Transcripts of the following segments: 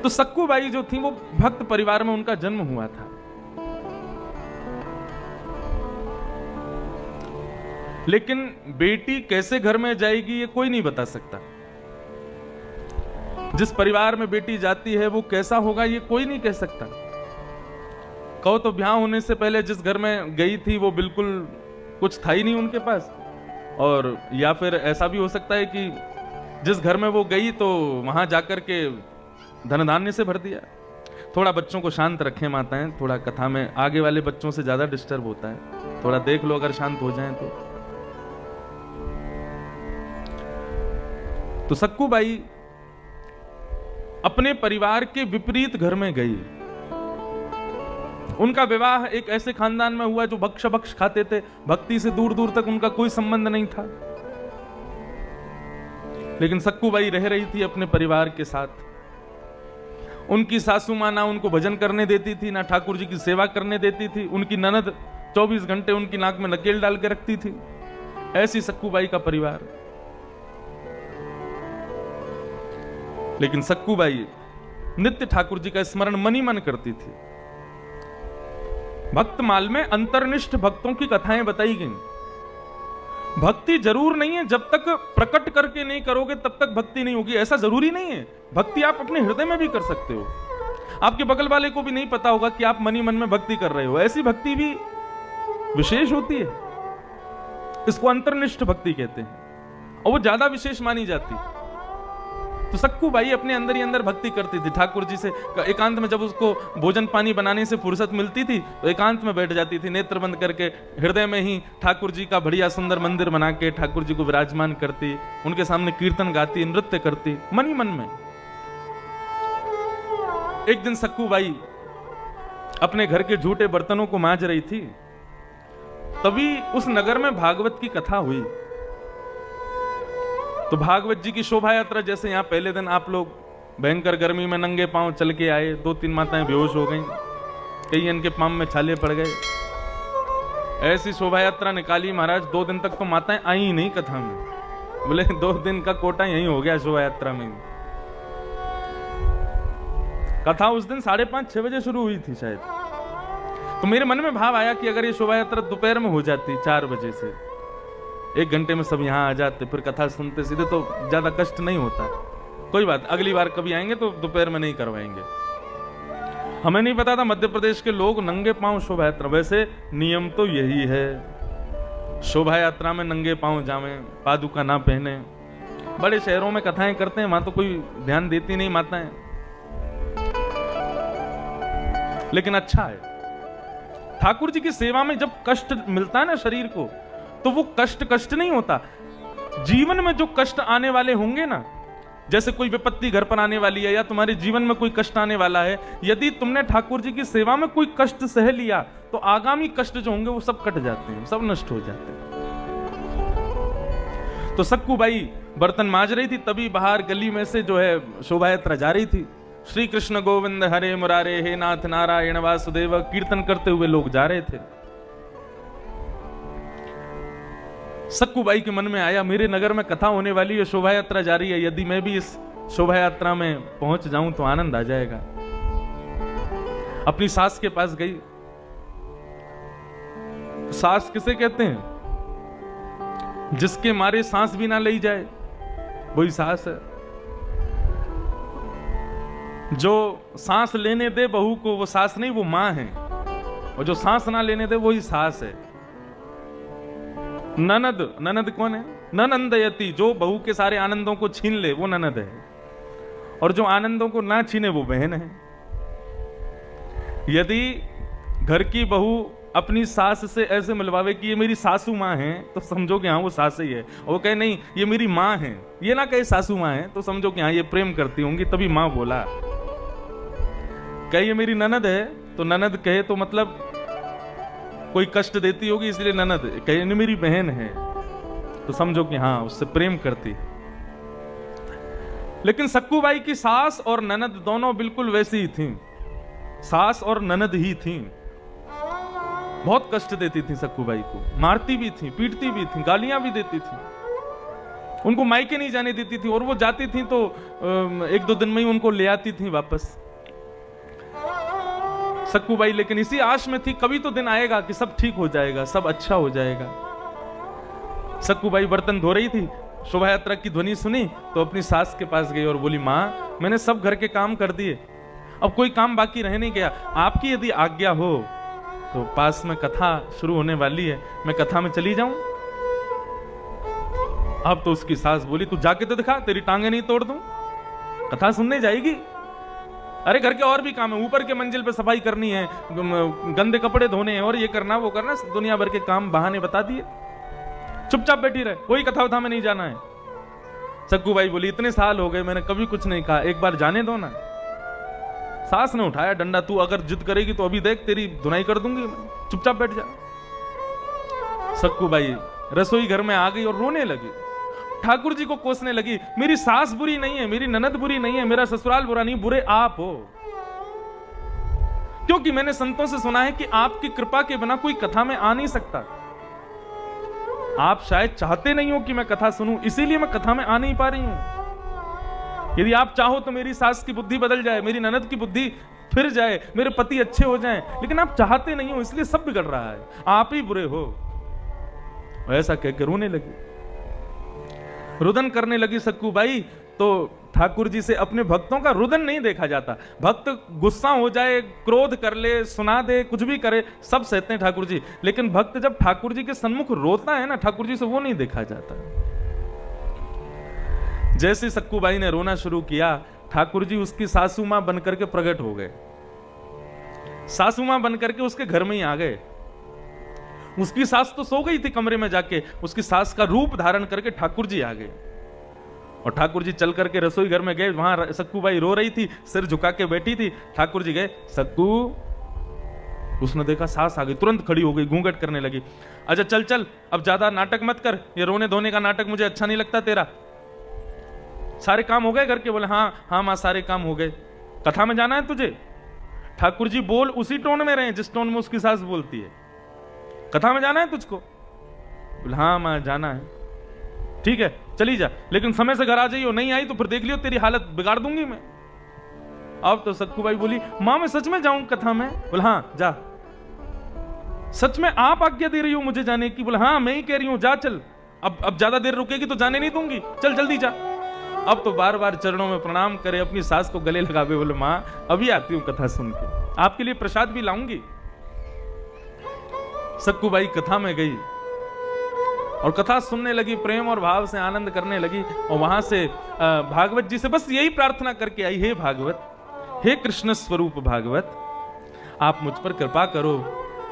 तो सक्कूबाई जो थी वो भक्त परिवार में उनका जन्म हुआ था। लेकिन बेटी कैसे घर में जाएगी ये कोई नहीं बता सकता। जिस परिवार में बेटी जाती है वो कैसा होगा ये कोई नहीं कह सकता। कहो तो ब्याह होने से पहले जिस घर में गई थी वो बिल्कुल कुछ था ही नहीं उनके पास, और या फिर ऐसा भी हो सकता है कि जिस घर में वो गई तो वहां जाकर के धन धान्य से भर दिया। थोड़ा बच्चों को शांत रखें माताएं, थोड़ा कथा में आगे वाले बच्चों से ज्यादा डिस्टर्ब होता है, थोड़ा देख लो अगर शांत हो जाएं तो सक्कूबाई अपने परिवार के विपरीत घर में गई। उनका विवाह एक ऐसे खानदान में हुआ जो भक्ष भक्ष खाते थे, भक्ति से दूर दूर तक उनका कोई संबंध नहीं था। लेकिन सक्कूबाई रह रही थी अपने परिवार के साथ। उनकी सासू मां ना उनको भजन करने देती थी, ना ठाकुर जी की सेवा करने देती थी। उनकी ननद 24 घंटे उनकी नाक में नकेल डाल के रखती थी। ऐसी सक्कूबाई का परिवार। लेकिन सक्कूबाई नित्य ठाकुर जी का स्मरण मन ही मन करती थी। भक्तमाल में अंतर्निष्ठ भक्तों की कथाएं बताई गई। भक्ति जरूर नहीं है, जब तक प्रकट करके नहीं करोगे तब तक भक्ति नहीं होगी, ऐसा जरूरी नहीं है। भक्ति आप अपने हृदय में भी कर सकते हो। आपके बगल वाले को भी नहीं पता होगा कि आप मन ही मन में भक्ति कर रहे हो, ऐसी भक्ति भी विशेष होती है। इसको अंतर्निष्ठ भक्ति कहते हैं और वो ज्यादा विशेष मानी जाती है। तो सक्कूबाई अपने अंदर ही अंदर भक्ति करती थी ठाकुर जी से। एकांत में जब उसको भोजन पानी बनाने से फुर्सत मिलती थी तो एकांत में बैठ जाती थी, नेत्र बंद करके हृदय में ही ठाकुर जी का बढ़िया सुंदर मंदिर बना के ठाकुर जी को विराजमान करती, उनके सामने कीर्तन गाती, नृत्य करती मन ही मन में। एक दिन सक्कूबाई अपने घर के झूठे बर्तनों को मांज रही थी, तभी उस नगर में भागवत की कथा हुई। तो भागवत जी की शोभा यात्रा, जैसे यहां पहले दिन आप लोग भयंकर गर्मी में नंगे पांव चल के आए, 2-3 माताएं बेहोश हो गईं, कई इनके पांव में छाले पड़ गए, ऐसी शोभा यात्रा निकाली महाराज। 2 दिन तक तो माताएं आई ही नहीं कथा में। बोले 2 दिन का कोटा यही हो गया शोभा यात्रा में। कथा उस दिन 5:30-6 बजे शुरू हुई थी शायद। तो मेरे मन में भाव आया कि अगर ये शोभा यात्रा दोपहर में हो जाती 4 बजे से, 1 घंटे में सब यहाँ आ जाते, फिर कथा सुनते सीधे, तो ज्यादा कष्ट नहीं होता। कोई बात, अगली बार कभी आएंगे तो दोपहर में नहीं करवाएंगे। हमें नहीं पता था मध्य प्रदेश के लोग नंगे पांव शोभा यात्रा, वैसे नियम तो यही है, शोभा यात्रा में नंगे पांव जावें, पादुका ना पहने। बड़े शहरों में कथाएं करते हैं, वहां तो कोई ध्यान देती नहीं माताएं। लेकिन अच्छा है, ठाकुर जी की सेवा में जब कष्ट मिलता है ना शरीर को, तो वो कष्ट नहीं होता। जीवन में जो कष्ट आने वाले होंगे ना, जैसे कोई विपत्ति घर पर आने वाली है या तुम्हारे जीवन में कोई कष्ट आने वाला है, यदि तुमने ठाकुर जी की सेवा में कोई कष्ट सह लिया तो आगामी कष्ट जो होंगे वो सब कट जाते हैं, सब नष्ट हो जाते हैं। तो सक्कूबाई बर्तन मांज रही थी, तभी बाहर गली में से जो है शोभा यात्रा जा रही थी। श्री कृष्ण गोविंद हरे मुरारे, हे नाथ नारायण वासुदेव कीर्तन करते हुए लोग जा रहे थे। सक्कूबाई के मन में आया, मेरे नगर में कथा होने वाली है, शोभा यात्रा जा रही है, यदि मैं भी इस शोभा यात्रा में पहुंच जाऊं तो आनंद आ जाएगा। अपनी सास के पास गई। सास किसे कहते हैं? जिसके मारे सांस भी ना ली जाए वही सास है। जो सांस लेने दे बहू को वो सास नहीं, वो मां है, और जो सांस ना लेने दे वही सास है। ननद कौन है? ननंदयति, जो बहू के सारे आनंदों को छीन ले वो ननद है, और जो आनंदों को ना छीने वो बहन है। यदि घर की बहू अपनी सास से ऐसे मिलवावे कि ये मेरी सासू माँ है, तो समझो कि हाँ वो सास ही है। और वो कहे नहीं ये मेरी माँ है, ये ना कहे सासू माँ है, तो समझो कि हाँ ये प्रेम करती होंगी, तभी माँ बोला। कहे ये मेरी ननद है, तो ननद कहे तो मतलब कोई कष्ट देती होगी इसलिए ननद। कहे मेरी बहन है, तो समझो कि हाँ उससे प्रेम करती। लेकिन सक्कूबाई की सास और ननद दोनों बिल्कुल वैसी ही थी, सास और ननद ही थी। बहुत कष्ट देती थी सक्कूबाई को, मारती भी थी, पीटती भी थी, गालियां भी देती थी। उनको मायके नहीं जाने देती थी, और वो जाती थी तो 1-2 दिन में ही उनको ले आती थी वापस। सक्कूबाई लेकिन इसी आश में थी कभी तो दिन आएगा कि सब ठीक हो जाएगा, सब अच्छा हो जाएगा। सक्कूबाई बर्तन धो रही थी, शोभा यात्रा की ध्वनि सुनी तो अपनी सास के पास गई और बोली, माँ मैंने सब घर के काम कर दिए, अब कोई काम बाकी रह नहीं गया, आपकी यदि आज्ञा हो तो पास में कथा शुरू होने वाली है, मैं कथा में चली जाऊं। अब तो उसकी सास बोली, तू जाके तो दिखा, तेरी टांगे नहीं तोड़ दूं, कथा सुनने जाएगी। अरे घर के और भी काम है, ऊपर के मंजिल पे सफाई करनी है, गंदे कपड़े धोने हैं, और ये करना वो करना, दुनिया भर के काम बहाने बता दिए, चुपचाप बैठी रहे, कोई कथा वथा में नहीं जाना है। सक्कूबाई बोली, इतने साल हो गए मैंने कभी कुछ नहीं कहा, एक बार जाने दो ना। सास ने उठाया डंडा, तू अगर जिद करेगी तो अभी देख तेरी धुनाई कर दूंगी, चुपचाप बैठ जा। सक्कूबाई रसोई घर में आ गई और रोने लगी, ठाकुर जी को कोसने लगी, मेरी सास बुरी नहीं है, मेरी ननद बुरी नहीं है, मेरा ससुराल बुरा नहीं, बुरे आप हो। क्योंकि मैंने संतों से सुना है कि आपकी कृपा के बिना कोई कथा में आ नहीं सकता। आप शायद चाहते नहीं हो कि मैं कथा सुनूं, इसीलिए मैं कथा में आ नहीं पा रही हूं। यदि आप चाहो तो मेरी सास की बुद्धि बदल जाए, मेरी ननद की बुद्धि फिर जाए, मेरे पति अच्छे हो जाएं, लेकिन आप चाहते नहीं हो, इसलिए सब बिगड़ रहा है, आप ही बुरे हो। ऐसा कहकर रोने लगी, रुदन करने लगी सक्कूबाई। तो ठाकुर जी से अपने भक्तों का रुदन नहीं देखा जाता, भक्त गुस्सा हो जाए, क्रोध कर ले, सुना दे, कुछ भी करे, सब सहते हैं ठाकुर जी, लेकिन भक्त जब ठाकुर जी के सन्मुख रोता है ना, ठाकुर जी से वो नहीं देखा जाता। जैसे सक्कूबाई ने रोना शुरू किया, ठाकुर जी उसकी सासू मां बनकर के प्रकट हो गए, सासू मां बनकर के उसके घर में ही आ गए। उसकी सास तो सो गई थी कमरे में जाके, उसकी सास का रूप धारण करके ठाकुर जी आ गए, और ठाकुर जी चल करके रसोई घर में गए, वहां सक्कूबाई रो रही थी, सिर झुका के बैठी थी। ठाकुर जी गए, सक्कू, उसने देखा सास आ गई, तुरंत खड़ी हो गई, घूंघट करने लगी। अच्छा चल चल, अब ज्यादा नाटक मत कर, ये रोने धोने का नाटक मुझे अच्छा नहीं लगता तेरा। सारे काम हो गए घर के? बोले हाँ हाँ मां, सारे काम हो गए। कथा में जाना है तुझे? ठाकुर जी बोल उसी टोन में रहे जिस टोन में उसकी सास बोलती है। कथा में जाना है तुझको? बोले हाँ मां जाना है। ठीक है चली जा, लेकिन समय से घर आ जाइयो, नहीं आई तो फिर देख लियो तेरी हालत बिगाड़ दूंगी मैं। अब तो सक्कूबाई बोली, मां मैं सच में जाऊं कथा में? बोले हाँ जा। सच में आप आज्ञा दे रही हो मुझे जाने की? बोले हाँ मैं ही कह रही हूं, जा चल, अब ज्यादा देर रुकेगी तो जाने नहीं दूंगी, चल जल्दी जा। अब तो बार बार चरणों में प्रणाम करे, अपनी सास को गले लगावे, बोले मां अभी आती हूं कथा सुन के, आपके लिए प्रसाद भी लाऊंगी। सक्कूबाई कथा में गई और कथा सुनने लगी, प्रेम और भाव से आनंद करने लगी, और वहां से भागवत जी से बस यही प्रार्थना करके आई, हे भागवत, हे कृष्ण स्वरूप भागवत, आप मुझ पर कृपा करो,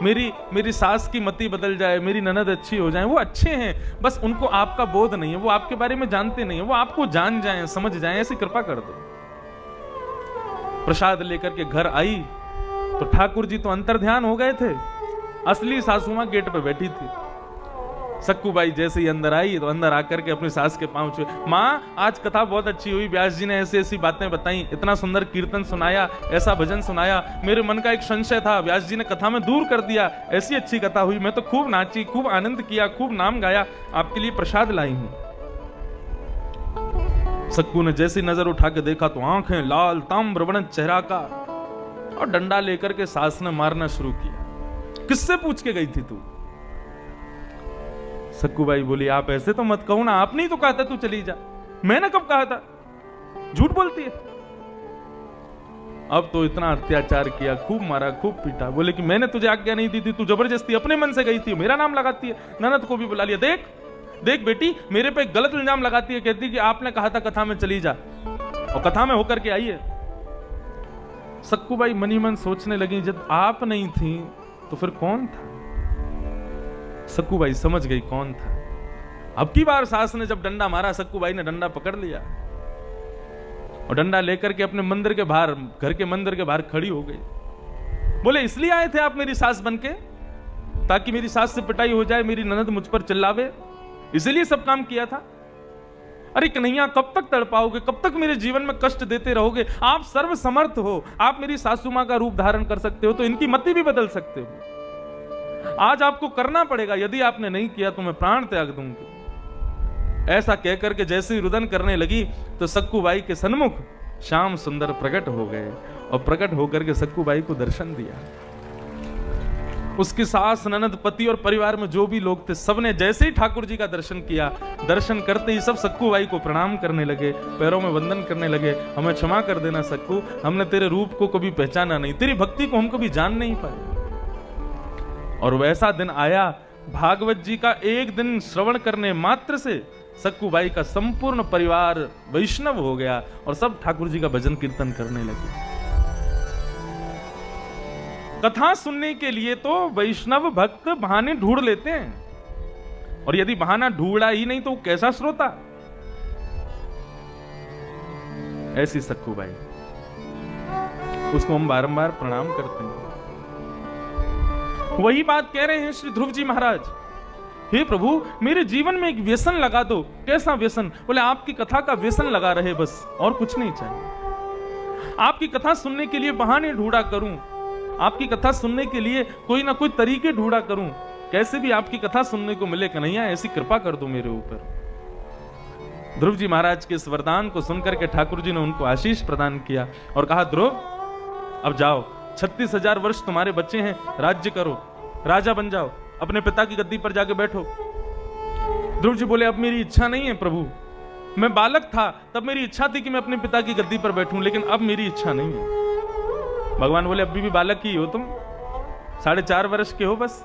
मेरी सास की मति बदल जाए, मेरी ननद अच्छी हो जाए, वो अच्छे हैं, बस उनको आपका बोध नहीं है, वो आपके बारे में जानते नहीं है, वो आपको जान जाएं, समझ जाएं, ऐसी कृपा कर दो। प्रसाद लेकर के घर आई तो ठाकुर जी तो अंतर्ध्यान हो गए थे, असली सासू मां गेट पे बैठी थी। सक्कूबाई जैसे ही अंदर आई तो अंदर आकर के अपनी सास के पांव छुए, माँ आज कथा बहुत अच्छी हुई, व्यास जी ने ऐसी ऐसी बातें बताई, इतना सुंदर कीर्तन सुनाया, ऐसा भजन सुनाया, मेरे मन का एक संशय था व्यास जी ने कथा में दूर कर दिया, ऐसी अच्छी कथा हुई, मैं तो खूब नाची, खूब आनंद किया, खूब नाम गाया, आपके लिए प्रसाद लाई हूं। सक्कू ने जैसी नजर उठा के देखा तो आंखें लाल, ताम्रवर्ण चेहरा का, और डंडा लेकर के सास ने मारना शुरू किया। किससे पूछ के गई थी तू? सक्कूबाई बोली, आप ऐसे तो मत कहो ना, आपने ही तो कहा था तू चली जा। मैंने कब कहा था? झूठ बोलती है। अब तो इतना अत्याचार किया, खूब मारा, खूब पीटा। बोले कि मैंने तुझे आज्ञा नहीं दी थी, तू जबरदस्ती अपने मन से गई थी, मेरा नाम लगाती है। ननद को भी बुला लिया, देख देख बेटी, मेरे पे गलत इल्जाम लगाती है, कहती कि आपने कहा था कथा में चली जा, और कथा में होकर के आई है। सक्कूबाई मनी मन सोचने लगी, जब आप नहीं थी तो फिर कौन था? सक्कूबाई समझ गई कौन था। अब की बार सास ने जब डंडा मारा, सक्कूबाई ने डंडा पकड़ लिया और डंडा लेकर के अपने मंदिर के बाहर, घर के मंदिर के बाहर खड़ी हो गई। बोले इसलिए आए थे आप मेरी सास बनके, ताकि मेरी सास से पिटाई हो जाए, मेरी ननद मुझ पर चिल्लावे, इसलिए सब काम किया था? अरे कन्हैया कब तक तड़पाओगे, कब तक मेरे जीवन में कष्ट देते रहोगे? आप सर्व समर्थ हो, आप मेरी सासू मां का रूप धारण कर सकते हो, तो इनकी मति भी बदल सकते हो। आज आपको करना पड़ेगा, यदि आपने नहीं किया तो मैं प्राण त्याग दूंगी। ऐसा कहकर के जैसे ही रुदन करने लगी तो सक्कूबाई के सन्मुख श्याम सुंदर प्रकट हो गए और प्रकट होकर के सक्कूबाई को दर्शन दिया। उसकी सास, ननद, पति और परिवार में जो भी लोग थे सबने जैसे ही ठाकुर जी का दर्शन किया, दर्शन करते ही सब सक्कूबाई को प्रणाम करने लगे, पैरों में वंदन करने लगे। हमें क्षमा कर देना सक्कू, हमने तेरे रूप को कभी पहचाना नहीं, तेरी भक्ति को हम कभी जान नहीं पाए। और वैसा दिन आया, भागवत जी का एक दिन श्रवण करने मात्र से सक्कूबाई का संपूर्ण परिवार वैष्णव हो गया और सब ठाकुर जी का भजन कीर्तन करने लगे। कथा सुनने के लिए तो वैष्णव भक्त बहाने ढूंढ लेते हैं, और यदि बहाना ढूंढा ही नहीं तो वो कैसा श्रोता। ऐसी सक्कूबाई, उसको हम बारंबार प्रणाम करते हैं। वही बात कह रहे हैं श्री ध्रुव जी महाराज, हे प्रभु मेरे जीवन में एक व्यसन लगा दो। कैसा व्यसन? बोले आपकी कथा का व्यसन लगा रहे, बस और कुछ नहीं चाहिए। आपकी कथा सुनने के लिए बहाने ढूंढा करूं, आपकी कथा सुनने के लिए कोई ना कोई तरीके ढूंढा करूं, कैसे भी आपकी कथा सुनने को मिले। कन्हैया ऐसी कृपा कर दो मेरे ऊपर। ध्रुव जी महाराज के इस वरदान को सुनकर के ठाकुर जी ने उनको आशीष प्रदान किया और कहा, ध्रुव अब जाओ, 36,000 वर्ष तुम्हारे बच्चे हैं, राज्य करो, राजा बन जाओ, अपने पिता की गद्दी पर जाके बैठो। ध्रुव जी बोले, अब मेरी इच्छा नहीं है प्रभु, मैं बालक था तब मेरी इच्छा थी कि मैं अपने पिता की गद्दी पर बैठूं, लेकिन अब मेरी इच्छा नहीं है। भगवान बोले, अभी भी बालक ही हो तुम, 4.5 वर्ष के हो बस।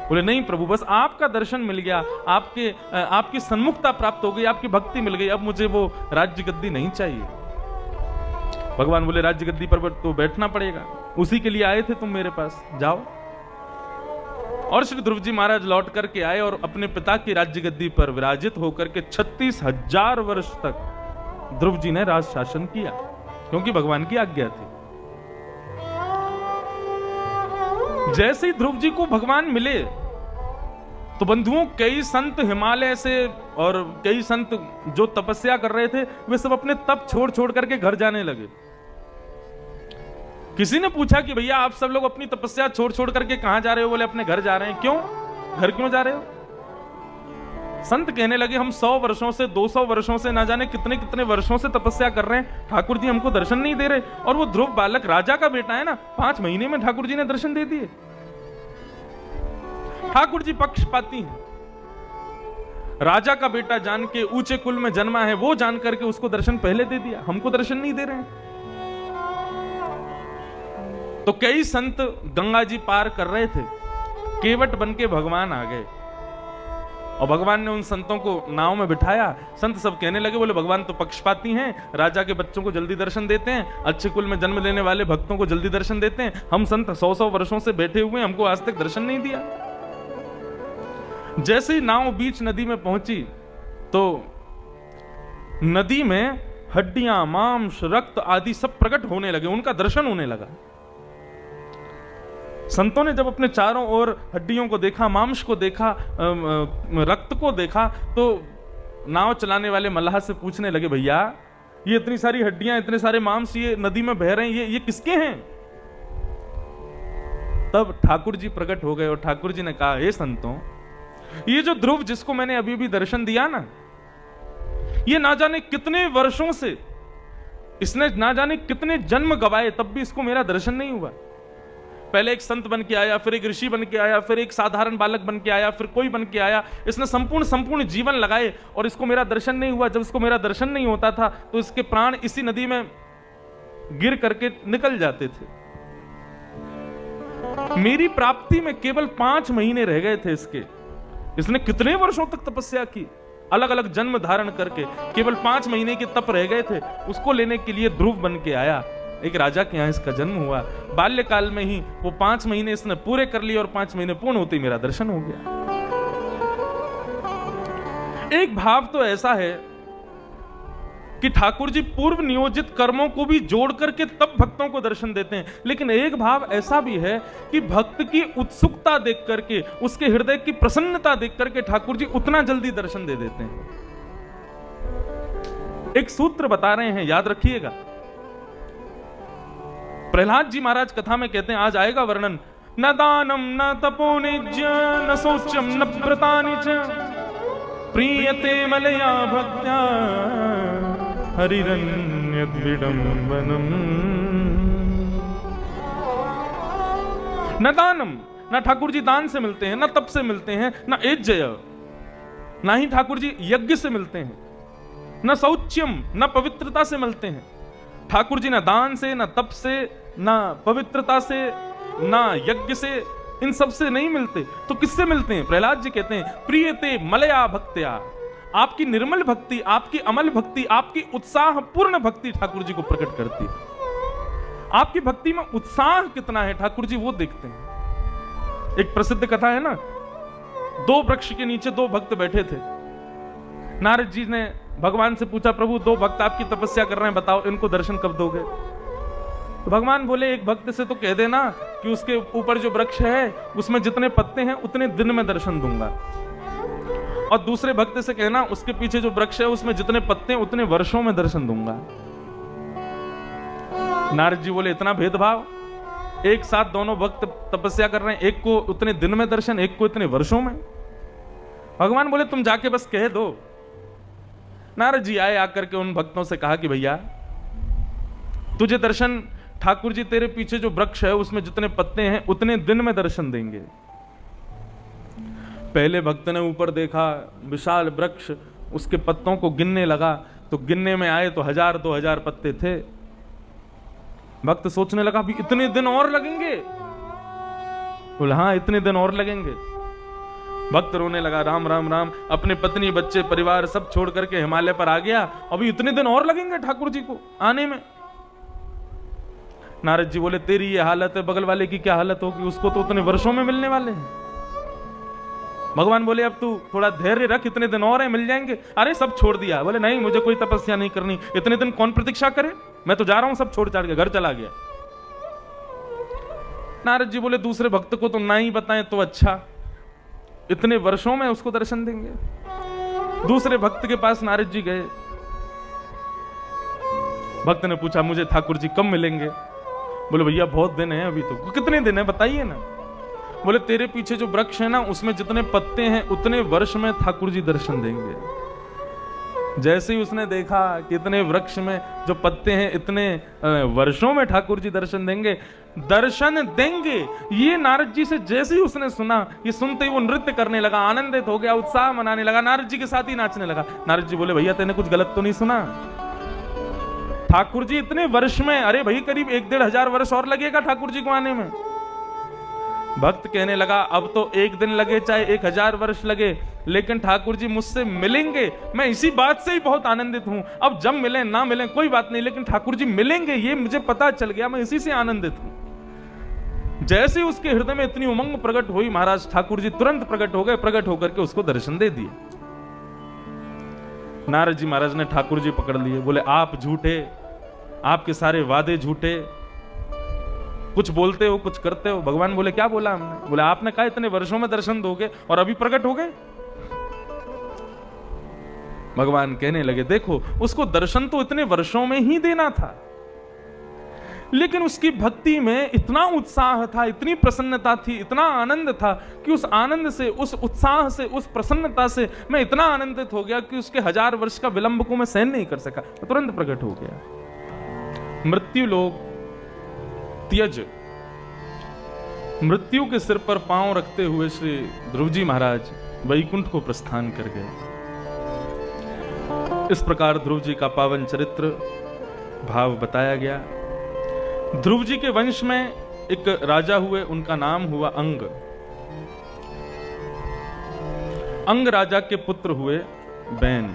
बोले, नहीं प्रभु, बस आपका दर्शन मिल गया, आपकी सन्मुखता प्राप्त हो गई, आपकी भक्ति मिल गई, अब मुझे वो राज्य गद्दी नहीं चाहिए। भगवान बोले, राज्य गद्दी पर तो बैठना पड़ेगा, उसी के लिए आए थे तुम मेरे पास, जाओ। और श्री ध्रुव जी महाराज लौट करके आए और अपने पिता की राज्य गद्दी पर विराजित होकर के 36,000 वर्ष तक ध्रुव जी ने राज शासन किया, क्योंकि भगवान की आज्ञा थी। जैसे ही ध्रुव जी को भगवान मिले तो बंधुओं, कई संत हिमालय से और कई संत जो तपस्या कर रहे थे वे सब अपने तप छोड़ छोड़ करके घर जाने लगे। किसी ने पूछा कि भैया आप सब लोग अपनी तपस्या छोड़ छोड़ करके कहां जा रहे हो? बोले, अपने घर जा रहे हैं। क्यों? घर क्यों जा रहे हो? संत कहने लगे, हम 100 वर्षों से, 200 वर्षों से, ना जाने कितने कितने वर्षों से तपस्या कर रहे हैं, ठाकुर जी हमको दर्शन नहीं दे रहे। और वो ध्रुव बालक राजा का बेटा है ना, 5 महीने में ठाकुर जी ने दर्शन दे दिए। ठाकुर जी पक्षपाती हैं, राजा का बेटा जान के, ऊंचे कुल में जन्मा है वो जान करके उसको दर्शन पहले दे दिया, हमको दर्शन नहीं दे रहे हैं। तो कई संत गंगा जी पार कर रहे थे, केवट बन के भगवान आ गए और भगवान ने उन संतों को नाव में बिठाया। संत सब कहने लगे, बोले भगवान तो पक्षपाती हैं, राजा के बच्चों को जल्दी दर्शन देते हैं, अच्छे कुल में जन्म लेने वाले भक्तों को जल्दी दर्शन देते हैं, हम संत 100 वर्षों से बैठे हुए हैं, हमको आज तक दर्शन नहीं दिया। जैसे ही नाव बीच नदी में पहुंची तो नदी में हड्डियां, मांस, रक्त आदि सब प्रकट होने लगे, उनका दर्शन होने लगा। संतों ने जब अपने चारों ओर हड्डियों को देखा, मांस को देखा, रक्त को देखा, तो नाव चलाने वाले मल्लाह से पूछने लगे, भैया ये इतनी सारी हड्डियां, इतने सारे मांस ये नदी में बह रहे हैं, ये किसके हैं? तब ठाकुर जी प्रकट हो गए और ठाकुर जी ने कहा, हे संतों, ये जो ध्रुव जिसको मैंने अभी भी दर्शन दिया ना, ये ना जाने कितने वर्षों से, इसने ना जाने कितने जन्म गवाए, तब भी इसको मेरा दर्शन नहीं हुआ। पहले एक संत बन के आया, फिर एक ऋषि बन के आया, फिर एक साधारण बालक बन के आया, फिर कोई बन के आया, इसने संपूर्ण जीवन लगाए और इसको मेरा दर्शन नहीं हुआ। जब इसको मेरा दर्शन नहीं होता था तो इसके प्राण इसी नदी में गिर करके निकल जाते थे। मेरी प्राप्ति में केवल 5 महीने रह गए थे इसके। इसने कितने वर्षों तक तपस्या की, अलग अलग जन्म धारण करके, केवल 5 महीने के तप रह गए थे। उसको लेने के लिए ध्रुव बन के आया, एक राजा के यहां इसका जन्म हुआ। बाल्यकाल में ही वो 5 महीने इसने पूरे कर लिए और 5 महीने पूर्ण होते ही मेरा दर्शन हो गया। एक भाव तो ऐसा है कि ठाकुर जी पूर्व नियोजित कर्मों को भी जोड़ करके तब भक्तों को दर्शन देते हैं, लेकिन एक भाव ऐसा भी है कि भक्त की उत्सुकता देख करके, उसके हृदय की प्रसन्नता देख करके ठाकुर जी उतना जल्दी दर्शन दे देते हैं। एक सूत्र बता रहे हैं, याद रखिएगा। प्रहलाद जी महाराज कथा में कहते हैं, आज आएगा वर्णन, न दानम न तपो निज्य न शौचम न व्रतानि च प्रीयते मलया भक्त्या हरिरन्यद्विडम्बनम्। न दानम, ना ठाकुर जी दान से मिलते हैं, ना तप से मिलते हैं, ना एज्जय, ना ही ठाकुर जी यज्ञ से मिलते हैं, न शौच्यम, न पवित्रता से मिलते हैं। ठाकुर जी ना दान से, ना तप से, ना पवित्रता से, ना यज्ञ से, इन सब से नहीं मिलते। तो किससे मिलते हैं? प्रहलाद जी कहते हैं प्रियते मलया भक्त्या, आपकी निर्मल भक्ति, आपकी अमल भक्ति, आपकी उत्साहपूर्ण भक्ति ठाकुर जी को प्रकट करती है। आपकी भक्ति में उत्साह कितना है ठाकुर जी वो देखते हैं। एक प्रसिद्ध कथा है ना, दो वृक्ष के नीचे दो भक्त बैठे थे। नारद जी ने भगवान से पूछा, प्रभु दो भक्त आपकी तपस्या कर रहे हैं, बताओ इनको दर्शन कब दोगे? तो भगवान बोले, एक भक्त से तो कह देना कि उसके ऊपर जो वृक्ष है उसमें जितने पत्ते हैं उतने दिन में दर्शन दूंगा, और दूसरे भक्त से कहना उसके पीछे जो वृक्ष है उसमें जितने पत्ते हैं उतने वर्षों में दर्शन दूंगा। नारद जी बोले, इतना भेदभाव? एक साथ दोनों भक्त तपस्या कर रहे हैं, एक को उतने दिन में दर्शन, एक को इतने वर्षों में। भगवान बोले, तुम जाके बस कह दो। नारद जी आए, आकर के उन भक्तों से कहा कि भैया तुझे दर्शन ठाकुर जी तेरे पीछे जो वृक्ष है उसमें जितने पत्ते हैं उतने दिन में दर्शन देंगे। पहले भक्त ने ऊपर देखा, विशाल वृक्ष, उसके पत्तों को गिनने लगा तो गिनने में आए तो 1000-2000 पत्ते थे। भक्त सोचने लगा भी इतने दिन और लगेंगे? बोले हाँ इतने दिन और लगेंगे। भक्त रोने लगा, राम राम राम, अपने पत्नी बच्चे परिवार सब छोड़ करके हिमालय पर आ गया, अभी इतने दिन और लगेंगे ठाकुर जी को आने में। नारद जी बोले, तेरी ये हालत है, बगल वाले की क्या हालत होगी, उसको तो उतने वर्षों में मिलने वाले हैं। भगवान बोले, अब तू थोड़ा धैर्य रख, इतने दिन और है, मिल जाएंगे। अरे सब छोड़ दिया? बोले नहीं, मुझे कोई तपस्या नहीं करनी, इतने दिन कौन प्रतीक्षा करे, मैं तो जा रहा हूं, सब छोड़ छाड़ के घर चला गया। नारद जी बोले, दूसरे भक्त को तो ना ही बताएं तो अच्छा, इतने वर्षों में उसको दर्शन देंगे। दूसरे भक्त के पास नारद जी गए। भक्त ने पूछा, मुझे ठाकुर जी कब मिलेंगे? बोले भैया बहुत दिन है अभी तो। कितने दिन है बताइए ना। बोले तेरे पीछे जो वृक्ष है ना उसमें जितने पत्ते हैं उतने वर्ष में ठाकुर जी दर्शन देंगे। जैसे ही उसने देखा कि इतने वृक्ष में जो पत्ते हैं इतने वर्षों में ठाकुर जी दर्शन देंगे, ये नारद जी से जैसे ही उसने सुना, ये सुनते ही वो नृत्य करने लगा, आनंदित हो गया, उत्साह मनाने लगा, नारद जी के साथ ही नाचने लगा। नारद जी बोले, भैया तेने कुछ गलत तो नहीं सुना? ठाकुर जी इतने वर्ष में, अरे भाई करीब 1-1.5 हजार वर्ष और लगेगा ठाकुर जी को आने में। भक्त कहने लगा, अब तो 1 दिन लगे चाहे 1000 वर्ष लगे, लेकिन ठाकुर जी मुझसे मिलेंगे, मैं इसी बात से ही बहुत आनंदित हूं। अब जब मिले ना मिले कोई बात नहीं, लेकिन ठाकुर जी मिलेंगे ये मुझे पता चल गया, मैं इसी से आनंदित हूं। जैसे उसके हृदय में इतनी उमंग प्रकट हुई, महाराज ठाकुर जी तुरंत प्रकट हो गए, प्रकट होकर के उसको दर्शन दे दिए। नारद जी महाराज ने ठाकुर जी पकड़ लिए, बोले आप झूठे, आपके सारे वादे झूठे, कुछ बोलते हो कुछ करते हो। भगवान बोले, क्या बोला हमने? बोले आपने कहा इतने वर्षों में दर्शन दोगे और अभी प्रकट हो गए। भगवान कहने लगे, देखो उसको दर्शन तो इतने वर्षों में ही देना था, लेकिन उसकी भक्ति में इतना उत्साह था, इतनी प्रसन्नता थी, इतना आनंद था कि उस आनंद से, उस उत्साह से, उस प्रसन्नता से मैं इतना आनंदित हो गया कि उसके 1000 वर्ष का विलंब को मैं सहन नहीं कर सका, तुरंत प्रकट हो गया। मृत्यु लोग त्यज, मृत्यु के सिर पर पांव रखते हुए श्री ध्रुव जी महाराज वैकुंठ को प्रस्थान कर गए। इस प्रकार ध्रुव जी का पावन चरित्र भाव बताया गया। ध्रुव जी के वंश में एक राजा हुए, उनका नाम हुआ अंग। अंग राजा के पुत्र हुए बैन।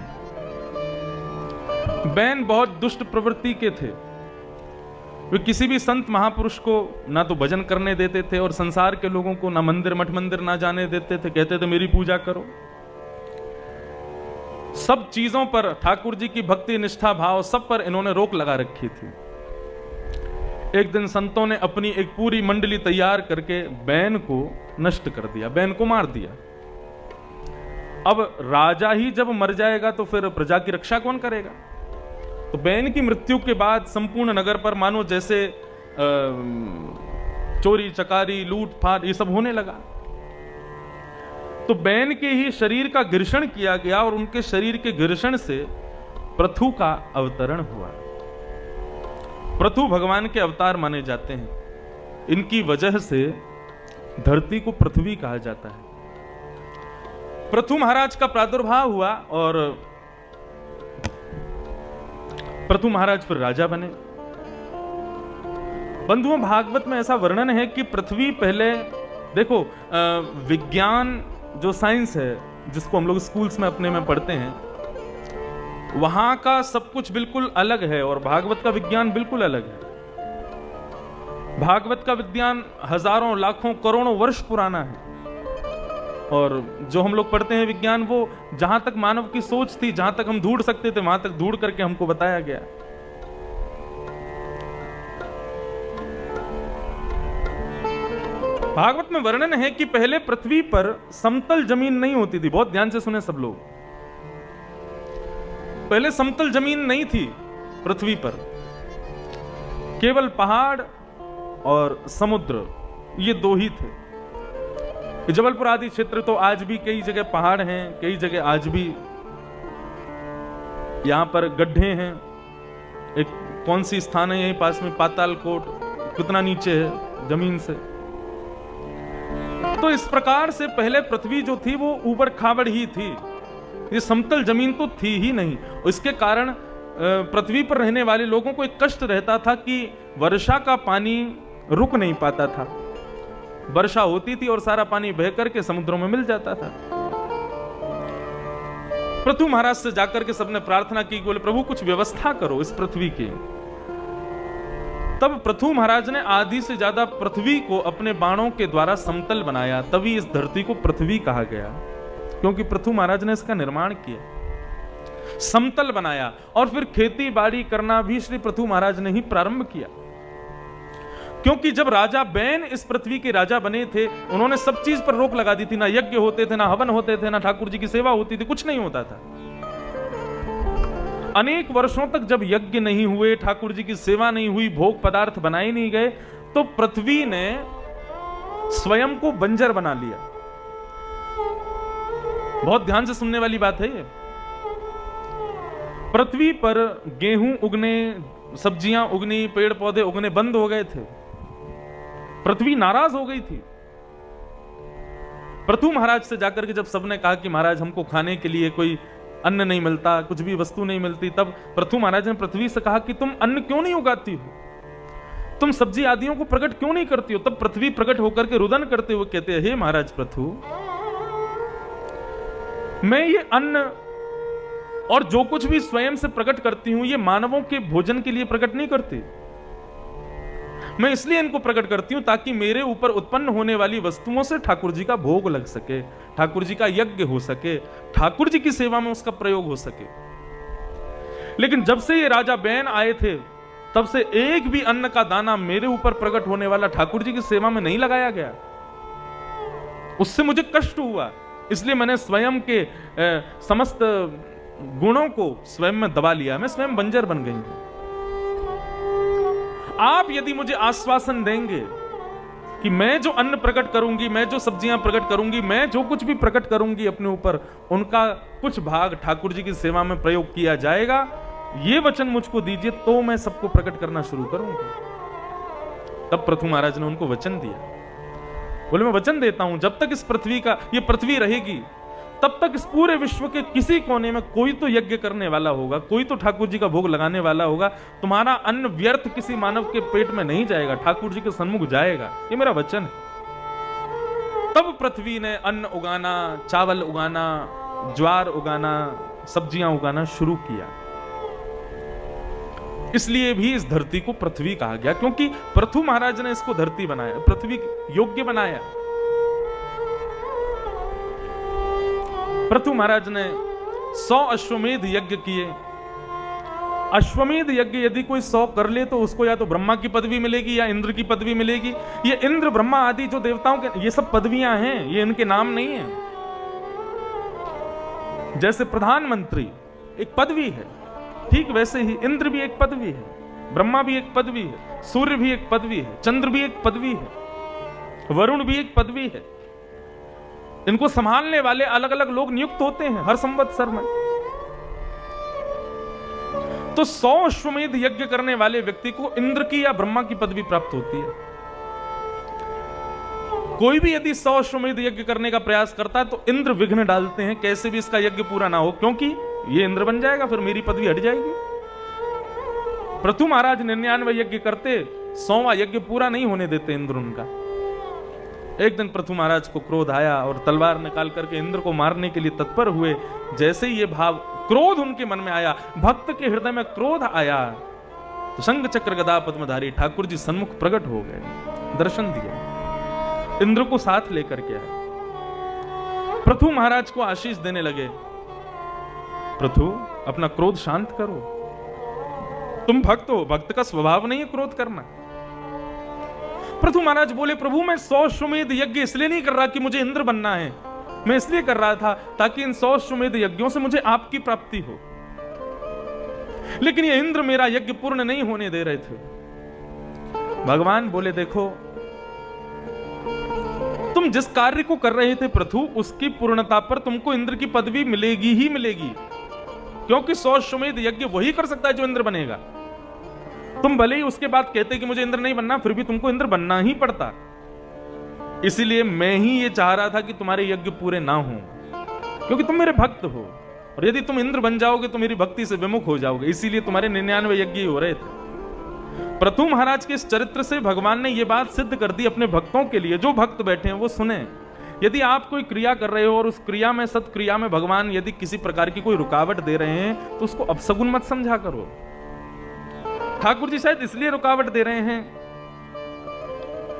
बैन बहुत दुष्ट प्रवृत्ति के थे। वे किसी भी संत महापुरुष को ना तो भजन करने देते थे और संसार के लोगों को ना मंदिर मठ मंदिर ना जाने देते थे। कहते थे मेरी पूजा करो। सब चीजों पर ठाकुर जी की भक्ति निष्ठा भाव सब पर इन्होंने रोक लगा रखी थी। एक दिन संतों ने अपनी एक पूरी मंडली तैयार करके बैन को नष्ट कर दिया, बैन को मार दिया। अब राजा ही जब मर जाएगा तो फिर प्रजा की रक्षा कौन करेगा? तो बैन की मृत्यु के बाद संपूर्ण नगर पर मानो जैसे चोरी चकारी लूट फाट ये सब होने लगा। तो बैन के ही शरीर का घर्षण किया गया और उनके शरीर के घर्षण से पृथु का अवतरण हुआ। पृथु भगवान के अवतार माने जाते हैं। इनकी वजह से धरती को पृथ्वी कहा जाता है। पृथु महाराज का प्रादुर्भाव हुआ और पृथु महाराज फिर राजा बने। बंधुओं, भागवत में ऐसा वर्णन है कि पृथ्वी पहले, देखो विज्ञान जो साइंस है जिसको हम लोग स्कूल्स में अपने में पढ़ते हैं, वहां का सब कुछ बिल्कुल अलग है और भागवत का विज्ञान बिल्कुल अलग है। भागवत का विज्ञान हजारों लाखों करोड़ों वर्ष पुराना है और जो हम लोग पढ़ते हैं विज्ञान, वो जहां तक मानव की सोच थी, जहां तक हम ढूंढ सकते थे, वहां तक ढूंढ करके हमको बताया गया। भागवत में वर्णन है कि पहले पृथ्वी पर समतल जमीन नहीं होती थी। बहुत ध्यान से सुने सब लोग, पहले समतल जमीन नहीं थी पृथ्वी पर, केवल पहाड़ और समुद्र, ये दो ही थे। जबलपुर आदि क्षेत्र तो आज भी कई जगह पहाड़ हैं, कई जगह आज भी यहां पर गड्ढे हैं। एक कौन सी स्थान है यहीं पास में, पातालकोट, कितना नीचे है जमीन से। तो इस प्रकार से पहले पृथ्वी जो थी वो ऊबड़ खाबड़ ही थी, ये समतल जमीन तो थी ही नहीं। इसके कारण पृथ्वी पर रहने वाले लोगों को एक कष्ट रहता था कि वर्षा का पानी रुक नहीं पाता था। वर्षा होती थी और सारा पानी बह करके समुद्रों में मिल जाता था। पृथु महाराज से जाकर के सबने प्रार्थना की, बोले प्रभु कुछ व्यवस्था करो इस पृथ्वी की। तब पृथु महाराज ने आधी से ज्यादा पृथ्वी को अपने बाणों के द्वारा समतल बनाया, तभी इस धरती को पृथ्वी कहा गया, क्योंकि पृथु महाराज ने इसका निर्माण किया, समतल बनाया। और फिर खेती बाड़ी करना भी श्री पृथु महाराज ने ही प्रारंभ किया, क्योंकि जब राजा बैन इस पृथ्वी के राजा बने थे, उन्होंने सब चीज पर रोक लगा दी थी। ना यज्ञ होते थे, ना हवन होते थे, ना ठाकुर जी की सेवा होती थी, कुछ नहीं होता था। अनेक वर्षों तक जब यज्ञ नहीं हुए, ठाकुर जी की सेवा नहीं हुई, भोग पदार्थ बनाए नहीं गए, तो पृथ्वी ने स्वयं को बंजर बना लिया। बहुत ध्यान से सुनने वाली बात है ये। पृथ्वी पर गेहूं उगने, सब्जियां उगनी, पेड़ पौधे उगने बंद हो गए थे। पृथ्वी नाराज हो गई थी। पृथु महाराज से जाकर के जब सबने कहा कि महाराज हमको खाने के लिए कोई अन्न नहीं मिलता, कुछ भी वस्तु नहीं मिलती, तब पृथु महाराज ने पृथ्वी से कहा कि तुम अन्न क्यों नहीं उगाती हो, तुम सब्जी आदियों को प्रकट क्यों नहीं करती हो। तब पृथ्वी प्रकट होकर के रुदन करते हुए कहते हैं, हे महाराज पृथु, मैं ये अन्न और जो कुछ भी स्वयं से प्रकट करती हूं, ये मानवों के भोजन के लिए प्रकट नहीं करती। मैं इसलिए इनको प्रकट करती हूं ताकि मेरे ऊपर उत्पन्न होने वाली वस्तुओं से ठाकुर जी का भोग लग सके, ठाकुर जी का यज्ञ हो सके, ठाकुर जी की सेवा में उसका प्रयोग हो सके। लेकिन जब से ये राजा बैन आए थे, तब से एक भी अन्न का दाना मेरे ऊपर प्रकट होने वाला ठाकुर जी की सेवा में नहीं लगाया गया। उससे मुझे कष्ट हुआ, इसलिए मैंने स्वयं के समस्त गुणों को स्वयं में दबा लिया, मैं स्वयं बंजर बन गई हूं। आप यदि मुझे आश्वासन देंगे कि मैं जो अन्न प्रकट करूंगी, मैं जो सब्जियां प्रकट करूंगी, मैं जो कुछ भी प्रकट करूंगी अपने ऊपर, उनका कुछ भाग ठाकुर जी की सेवा में प्रयोग किया जाएगा, ये वचन मुझको दीजिए, तो मैं सबको प्रकट करना शुरू करूंगा। तब पृथु महाराज ने उनको वचन दिया। बोले मैं वचन देता हूं, जब तक इस पृथ्वी का, ये पृथ्वी रहेगी, तब तक इस पूरे विश्व के किसी कोने में कोई तो यज्ञ करने वाला होगा, कोई तो ठाकुर जी का भोग लगाने वाला होगा। तुम्हारा अन्न व्यर्थ किसी मानव के पेट में नहीं जाएगा, ठाकुर जी के सन्मुख जाएगा, ये मेरा वचन है। तब पृथ्वी ने अन्न उगाना, चावल उगाना, ज्वार उगाना, सब्जियां उगाना शुरू किया। इसलिए भी इस धरती को पृथ्वी कहा गया, क्योंकि पृथु महाराज ने इसको धरती बनाया, पृथ्वी योग्य बनाया। पृथु महाराज ने 100 अश्वमेध यज्ञ किए। अश्वमेध यज्ञ यदि कोई 100 कर ले तो उसको या तो ब्रह्मा की पदवी मिलेगी या इंद्र की पदवी मिलेगी। ये इंद्र ब्रह्मा आदि जो देवताओं के, ये सब पदवियां हैं, ये इनके नाम नहीं है। जैसे प्रधानमंत्री एक पदवी है, ठीक वैसे ही इंद्र भी एक पदवी है, ब्रह्मा भी एक पदवी है, सूर्य भी एक पदवी है, चंद्र भी एक पदवी है, वरुण भी एक पदवी है। इनको संभालने वाले अलग अलग लोग नियुक्त होते हैं हर संवत्सर में। तो 100 अश्वमेध यज्ञ करने वाले व्यक्ति को इंद्र की या ब्रह्मा की पदवी प्राप्त होती है। कोई भी यदि 100 अश्वमेध यज्ञ करने का प्रयास करता है तो इंद्र विघ्न डालते हैं, कैसे भी इसका यज्ञ पूरा ना हो, क्योंकि ये इंद्र बन जाएगा, फिर मेरी पदवी हट जाएगी। पृथु महाराज 99 यज्ञ करते, 100वां यज्ञ पूरा नहीं होने देते इंद्र उनका। एक दिन पृथु महाराज को क्रोध आया और तलवार निकाल करके इंद्र को मारने के लिए तत्पर हुए। जैसे ही ये भाव क्रोध उनके मन में आया, भक्त के हृदय में क्रोध आया, तो शंख चक्र गदा पद्मधारी ठाकुर जी सन्मुख प्रकट हो गए, दर्शन दिया, इंद्र को साथ लेकर के आए। पृथु महाराज को आशीष देने लगे, पृथु अपना क्रोध शांत करो, तुम भक्त हो, भक्त का स्वभाव नहीं है क्रोध करना। पृथु महाराज बोले, प्रभु मैं 100 अश्वमेध यज्ञ इसलिए नहीं कर रहा कि मुझे इंद्र बनना है, मैं इसलिए कर रहा था ताकि इन 100 अश्वमेध यज्ञों से मुझे आपकी प्राप्ति हो। लेकिन ये इंद्र मेरा यज्ञ पूर्ण नहीं होने दे रहे थे। भगवान बोले, देखो तुम जिस कार्य को कर रहे थे पृथु, उसकी पूर्णता पर तुमको इंद्र की पदवी मिलेगी ही मिलेगी, क्योंकि 100 अश्वमेध यज्ञ वही कर सकता है जो इंद्र बनेगा। तुम भले ही उसके बाद कहते कि मुझे इंद्र नहीं बनना, फिर भी तुमको इंद्र बनना ही पड़ता। इसलिए मैं ही ये चाह रहा था कि तुम्हारे यज्ञ पूरे ना हो, क्योंकि तुम मेरे भक्त हो, और यदि तुम इंद्र बन जाओगे तो मेरी भक्ति से विमुख हो जाओगे। इसीलिए तुम्हारे 99 यज्ञ हो रहे थे। पृथु महाराज के इस चरित्र से भगवान ने यह बात सिद्ध कर दी अपने भक्तों के लिए। जो भक्त बैठे हैं वो सुने, यदि आप कोई क्रिया कर रहे हो और उस क्रिया में, सत्क्रिया में भगवान यदि किसी प्रकार की कोई रुकावट दे रहे हैं तो उसको अपशगुन मत समझा करो। ठाकुर जी शायद इसलिए रुकावट दे रहे हैं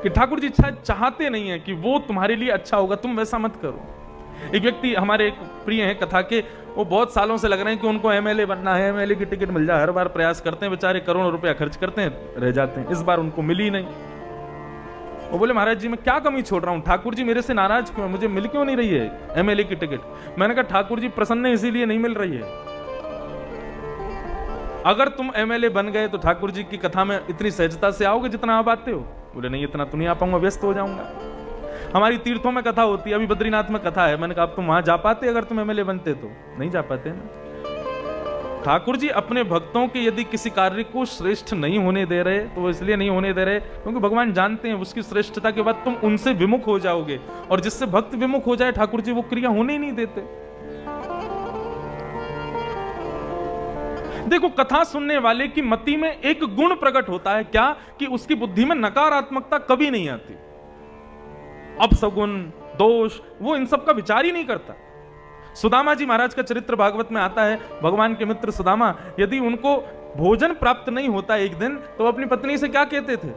कि ठाकुर जी शायद चाहते नहीं है कि वो तुम्हारे लिए अच्छा होगा, तुम वैसा मत करो। एक व्यक्ति हमारे एक प्रिय हैं कथा के, वो बहुत सालों से लग रहे हैं कि उनको एमएलए बनना है, एमएलए की टिकट मिल जाए, हर बार प्रयास करते हैं, बेचारे करोड़ों रुपया खर्च करते हैं, रह जाते हैं। इस बार उनको मिली नहीं। वो बोले, महाराज जी मैं क्या कमी छोड़ रहा हूं, ठाकुर जी मेरे से नाराज क्यों है, मुझे मिल क्यों नहीं रही है एमएलए की टिकट। मैंने कहा ठाकुर जी प्रसन्न है इसीलिए नहीं मिल रही है। अगर तुम एमएलए बन गए तो ठाकुर जी की कथा में इतनी सहजता से आओगे जितना आप आते हो। बोले नहीं, इतना तो नहीं आ पाऊंगा, व्यस्त हो जाऊंगा। हमारी तीर्थों में कथा होती है, अभी बद्रीनाथ में कथा है। मैंने कहा अब तुम वहां जा पाते अगर तुम एमएलए बनते तो? नहीं जा पाते ना। ठाकुर जी अपने भक्तों के यदि किसी कार्य को श्रेष्ठ नहीं होने दे रहे तो वो इसलिए नहीं होने दे रहे क्योंकि भगवान जानते हैं उसकी श्रेष्ठता के बाद तुम उनसे विमुख हो जाओगे, और जिससे भक्त विमुख हो जाए ठाकुर जी वो क्रिया होने ही नहीं देते। देखो, कथा सुनने वाले की मति में एक गुण प्रकट होता है, क्या कि उसकी बुद्धि में नकारात्मकता कभी नहीं आती। अपशगुन, दोष, वो इन सब का विचार ही नहीं करता। सुदामा जी महाराज का चरित्र भागवत में आता है। भगवान के मित्र सुदामा, यदि उनको भोजन प्राप्त नहीं होता एक दिन तो अपनी पत्नी से क्या कहते थे?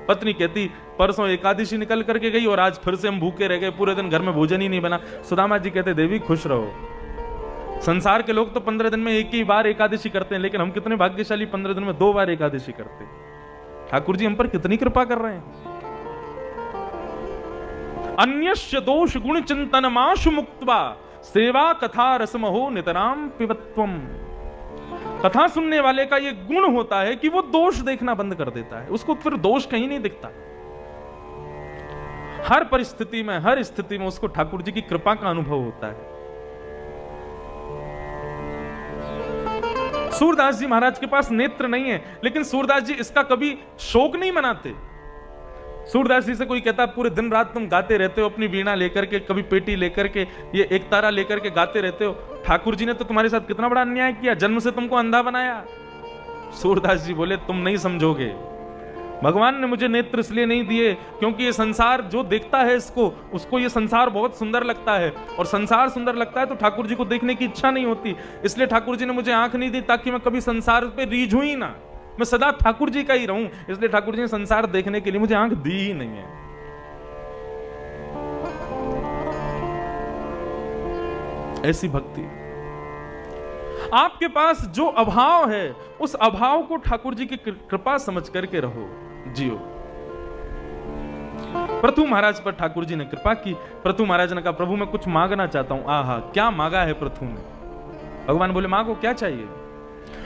पत्नी कहती, परसों एकादशी निकल करके गई और आज फिर से हम भूखे रह गए, पूरे दिन घर में भोजन ही नहीं बना। सुदामा जी कहते, देवी खुश रहो, संसार के लोग तो 15 दिन में एक ही बार एकादशी करते हैं, लेकिन हम कितने भाग्यशाली 15 दिन में 2 बार एकादशी करते हैं। ठाकुर जी हम पर कितनी कृपा कर रहे हैं। अन्यस्य दोष गुण चिंतन माशु मुक्त्वा सेवा कथा रसमहो नितराम पिबत्वम। कथा सुनने वाले का यह गुण होता है कि वो दोष देखना बंद कर देता है, उसको फिर दोष कहीं नहीं दिखता। हर परिस्थिति में, हर स्थिति में उसको ठाकुर जी की कृपा का अनुभव होता है। सूरदास जी महाराज के पास नेत्र नहीं है, लेकिन सूरदास जी इसका कभी शोक नहीं मनाते। सूरदास जी से कोई कहता पूरे दिन रात तुम गाते रहते हो अपनी वीणा लेकर के, कभी पेटी लेकर के, ये एक तारा लेकर के गाते रहते हो, ठाकुर जी ने तो तुम्हारे साथ कितना बड़ा अन्याय किया, जन्म से तुमको अंधा बनाया। सूरदास जी बोले, तुम नहीं समझोगे, भगवान ने मुझे नेत्र इसलिए नहीं दिए क्योंकि ये संसार जो देखता है इसको, उसको ये संसार बहुत सुंदर लगता है, और संसार सुंदर लगता है तो ठाकुर जी को देखने की इच्छा नहीं होती। इसलिए ठाकुर जी ने मुझे आंख नहीं दी ताकि मैं कभी संसार पे रीझूं ही ना, मैं सदा ठाकुर जी का ही रहूं। इसलिए ठाकुर जी ने संसार देखने के लिए मुझे आंख दी ही नहीं है। ऐसी भक्ति, आपके पास जो अभाव है उस अभाव को ठाकुर जी की कृपा समझ करके रहो, जियो। पृथु महाराज पर ठाकुर जी ने कृपा की। पृथु महाराज ने कहा, प्रभु मैं कुछ मांगना चाहता हूं। आहा, क्या मांगा है पृथु ने? भगवान बोले, मांगो, क्या चाहिए?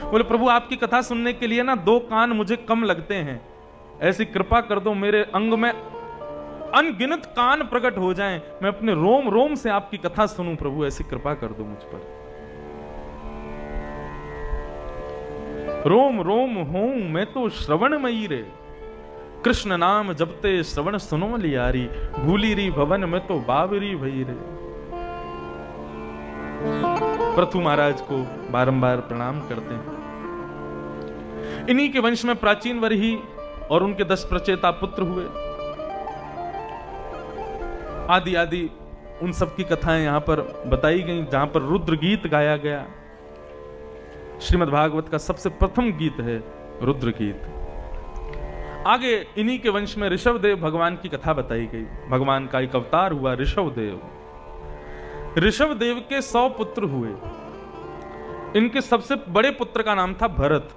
बोले, प्रभु आपकी कथा सुनने के लिए ना 2 कान मुझे कम लगते हैं, ऐसी कृपा कर दो मेरे अंग में अनगिनत कान प्रकट हो जाएं, मैं अपने रोम रोम से आपकी कथा सुनूं। प्रभु ऐसी कृपा कर दो मुझ पर। रोम रोम हूं मैं तो श्रवणमयी रे, कृष्ण नाम जपते श्रवण सुनो लियारी, भूली री भवन में तो बावरी भई रे। पृथु महाराज को बारंबार प्रणाम करते हैं। इन्हीं के वंश में प्राचीन वरही और उनके 10 प्रचेता पुत्र हुए। आदि आदि उन सब की कथाएं यहां पर बताई गई, जहां पर रुद्र गीत गाया गया। श्रीमद् भागवत का सबसे प्रथम गीत है रुद्र गीत। आगे इन्हीं के वंश में ऋषभदेव भगवान की कथा बताई गई। भगवान का एक अवतार हुआ ऋषभदेव। ऋषभदेव के 100 पुत्र हुए। इनके सबसे बड़े पुत्र का नाम था भरत।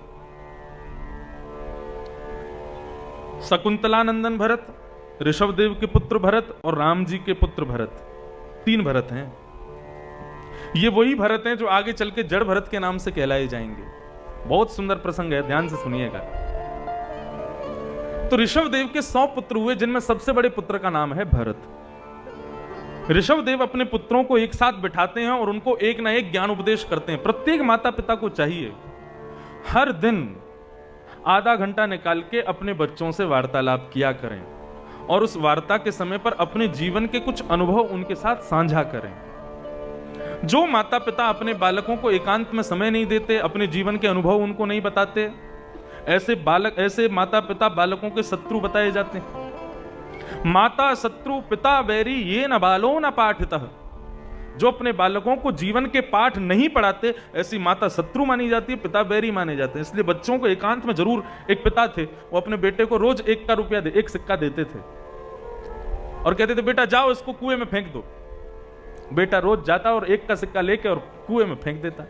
शकुंतलानंदन भरत, ऋषभदेव के पुत्र भरत और राम जी के पुत्र भरत। 3 भरत हैं। ये वही भरत हैं जो आगे चल के जड़ भरत के नाम से कहलाए जाएंगे। बहुत सुंदर प्रसंग है, ध्यान से सुनिएगा। तो ऋषभदेव के 100 पुत्र हुए, जिनमें सबसे बड़े पुत्र का नाम है भरत। ऋषभदेव अपने पुत्रों को एक साथ बिठाते हैं और उनको एक ना एक ज्ञान उपदेश करते हैं। प्रत्येक माता पिता को चाहिए हर दिन आधा घंटा निकाल के अपने बच्चों से वार्तालाप किया करें और उस वार्ता के समय पर अपने जीवन के कुछ अनुभव उनके साथ साझा करें। जो माता पिता अपने बालकों को एकांत में समय नहीं देते, अपने जीवन के अनुभव उनको नहीं बताते, ऐसे माता पिता बालकों के शत्रु बताए जाते हैं। माता शत्रु पिता बैरी ये न बालो न पाठितः। जो अपने बालकों को जीवन के पाठ नहीं पढ़ाते, ऐसी माता शत्रु मानी जाती है, पिता बैरी माने जाते हैं। इसलिए बच्चों को एकांत में जरूर, एक पिता थे वो अपने बेटे को रोज 1 रुपया एक सिक्का देते थे और कहते थे बेटा जाओ इसको कुएं में फेंक दो। बेटा रोज जाता और 1 का सिक्का लेके और कुएं में फेंक देता।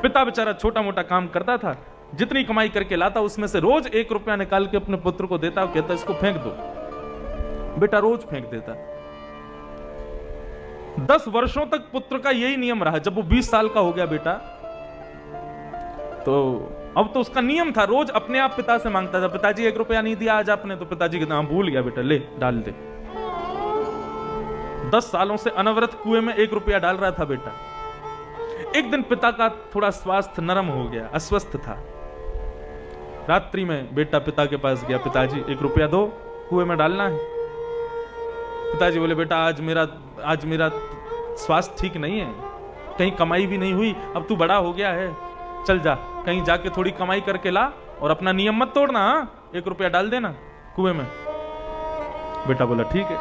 पिता बेचारा छोटा मोटा काम करता था, जितनी कमाई करके लाता उसमें से रोज 1 रुपया निकाल के अपने पुत्र को देता और कहता इसको फेंक दो। बेटा रोज फेंक देता। 10 वर्षों तक पुत्र का यही नियम रहा। जब वो 20 साल का हो गया बेटा, तो अब तो उसका नियम था, रोज अपने आप पिता से मांगता था, पिताजी 1 रुपया नहीं दिया आज आपने। तो पिताजी कहते हाँ भूल गया बेटा, ले डाल दे। 10 सालों से अनवरत कुएं में 1 रुपया डाल रहा था बेटा। एक दिन पिता का थोड़ा स्वास्थ्य नरम हो गया, अस्वस्थ था। रात्रि में बेटा पिता के पास गया, पिताजी 1 रुपया दो, कुएं में डालना है। पिताजी बोले बेटा आज मेरा स्वास्थ्य ठीक नहीं है, कहीं कमाई भी नहीं हुई, अब तू बड़ा हो गया है, चल जा कहीं जाके थोड़ी कमाई करके ला और अपना नियम मत तोड़ना, 1 रुपया डाल देना कुएं में। बेटा बोला ठीक है।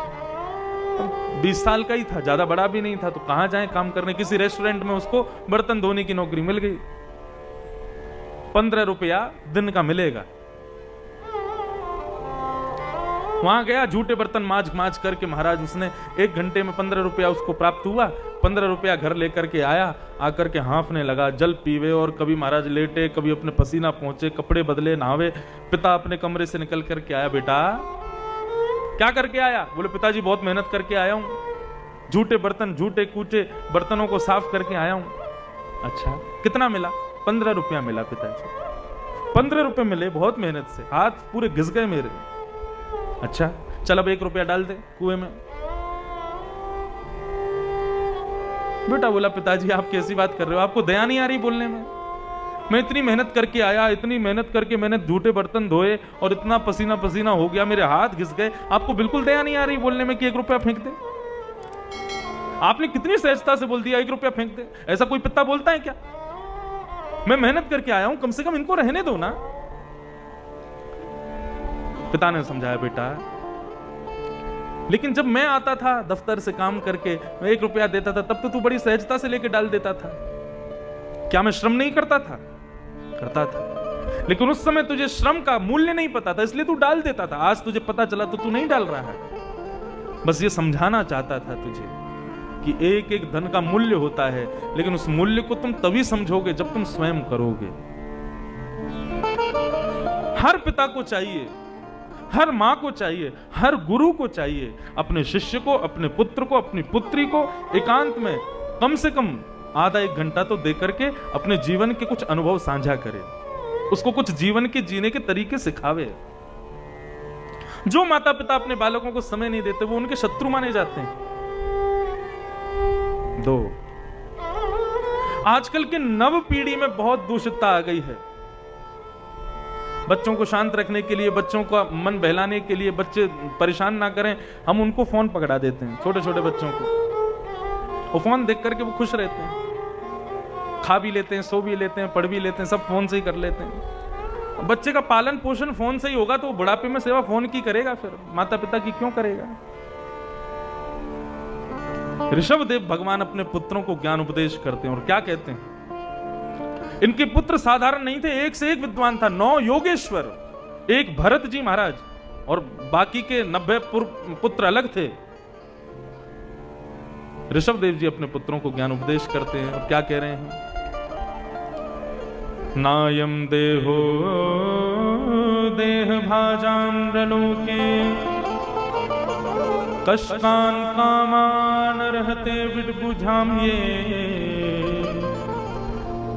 20 साल का ही था, ज्यादा बड़ा भी नहीं था, तो कहां जाए काम करने। किसी रेस्टोरेंट में उसको बर्तन धोने की नौकरी मिल गई, 15 रुपया दिन का मिलेगा। वहां गया, झूठे बर्तन माज करके महाराज उसने 1 घंटे में 15 रुपया उसको प्राप्त हुआ। 15 रुपया घर लेकर के आया, आकर के हांफने लगा, जल पीवे और कभी महाराज लेटे, कभी अपने पसीना पहुंचे, कपड़े बदले, नहावे। पिता अपने कमरे से निकल करके आया, बेटा क्या करके आया? बोले पिताजी बहुत मेहनत करके आया हूं, झूठे बर्तन झूठे कूटे बर्तनों को साफ करके आया हूं। अच्छा कितना मिला? 15 रुपया मिला पिताजी। 15 रुपए मिले बहुत मेहनत से, हाथ पूरे घिस गए मेरे। अच्छा चल अब 1 रुपया डाल दे कुएं में। बेटा बोला पिताजी आप कैसी बात कर रहे हो, आपको दया नहीं आ रही बोलने में? मैं इतनी मेहनत करके आया, इतनी मेहनत करके मैंने झूठे बर्तन धोए और इतना पसीना पसीना हो गया, मेरे हाथ घिस गए, आपको बिल्कुल दया नहीं आ रही बोलने में कि 1 रुपया फेंक दे? आपने कितनी सहजता से बोल दिया 1 रुपया फेंक दे। ऐसा कोई पिता बोलता है क्या? मैं मेहनत करके आया हूं, कम से कम इनको रहने दो ना। पिता ने समझाया बेटा लेकिन जब मैं आता था दफ्तर से काम करके, मैं 1 रुपया देता था, तब तो तू बड़ी सहजता से लेके डाल देता था। क्या मैं श्रम नहीं करता था? करता था, लेकिन उस समय तुझे श्रम का मूल्य नहीं पता था, इसलिए तू डाल देता था। आज तुझे पता चला तो तू नहीं डाल रहा है। बस ये समझाना चाहता था तुझे कि एक एक धन का मूल्य होता है, लेकिन उस मूल्य को तुम तभी समझोगे जब तुम स्वयं करोगे। हर पिता को चाहिए, हर मां को चाहिए, हर गुरु को चाहिए अपने शिष्य को, अपने पुत्र को, अपनी पुत्री को एकांत में कम से कम आधा 1 घंटा तो दे करके अपने जीवन के कुछ अनुभव साझा करे, उसको कुछ जीवन के जीने के तरीके सिखावे। जो माता पिता अपने बालकों को समय नहीं देते वो उनके शत्रु माने जाते हैं। 2, आजकल के नव पीढ़ी में बहुत दूषितता आ गई है। बच्चों को शांत रखने के लिए, बच्चों का मन बहलाने के लिए, बच्चे परेशान ना करें, हम उनको फोन पकड़ा देते हैं, छोटे छोटे बच्चों को। वो फोन देख करके वो खुश रहते हैं, खा भी लेते हैं, सो भी लेते हैं, पढ़ भी लेते हैं, सब फोन से ही कर लेते हैं। बच्चे का पालन पोषण फोन से ही होगा तो बुढ़ापे में सेवा फोन की करेगा, फिर माता पिता की क्यों करेगा। ऋषभदेव भगवान अपने पुत्रों को ज्ञान उपदेश करते हैं और क्या कहते हैं। इनके पुत्र साधारण नहीं थे, एक से एक विद्वान था। 9 योगेश्वर, एक भरत जी महाराज और बाकी के 90 पुत्र अलग थे। ऋषभदेव जी अपने पुत्रों को ज्ञान उपदेश करते हैं और क्या कह रहे हैं। नायम देहो देह भाजाम्रलोके कष्टान कामान रहते विदबुझाम ये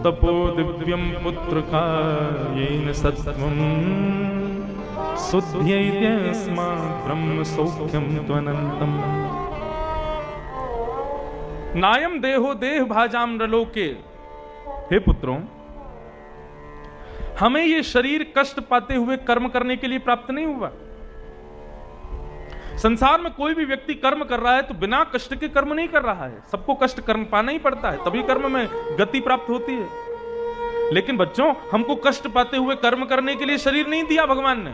तपो दिव्यम पुत्र का येन सत्वम शुद्ध्यैत्यस्मा ब्रह्म सौख्यम त्वनंतम। नायम देहो देह भाजाम्रलोके, हे पुत्रों, हमें ये शरीर कष्ट पाते हुए कर्म करने के लिए प्राप्त नहीं हुआ। संसार में कोई भी व्यक्ति कर्म कर रहा है तो बिना कष्ट के कर्म नहीं कर रहा है, सबको कष्ट कर्म पाना ही पड़ता है, तभी कर्म में गति प्राप्त होती है। लेकिन बच्चों, हमको कष्ट पाते हुए कर्म करने के लिए शरीर नहीं दिया भगवान ने।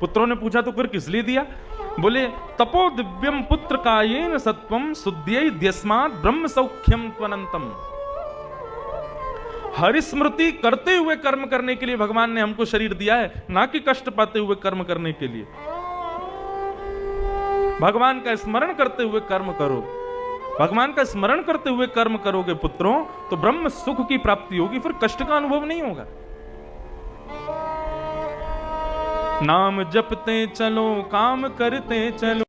पुत्रों ने पूछा तो फिर किस लिए दिया? बोले तपो दिव्यम पुत्र कायेन सत्वम शुद्ध्यैद्यस्मात् ब्रह्म सौख्यम त्वनंतम। हरिस्मृति करते हुए कर्म करने के लिए भगवान ने हमको शरीर दिया है, ना कि कष्ट पाते हुए कर्म करने के लिए। भगवान का स्मरण करते हुए कर्म करो, भगवान का स्मरण करते हुए कर्म करोगे पुत्रों तो ब्रह्म सुख की प्राप्ति होगी, फिर कष्ट का अनुभव नहीं होगा। नाम जपते चलो, काम करते चलो।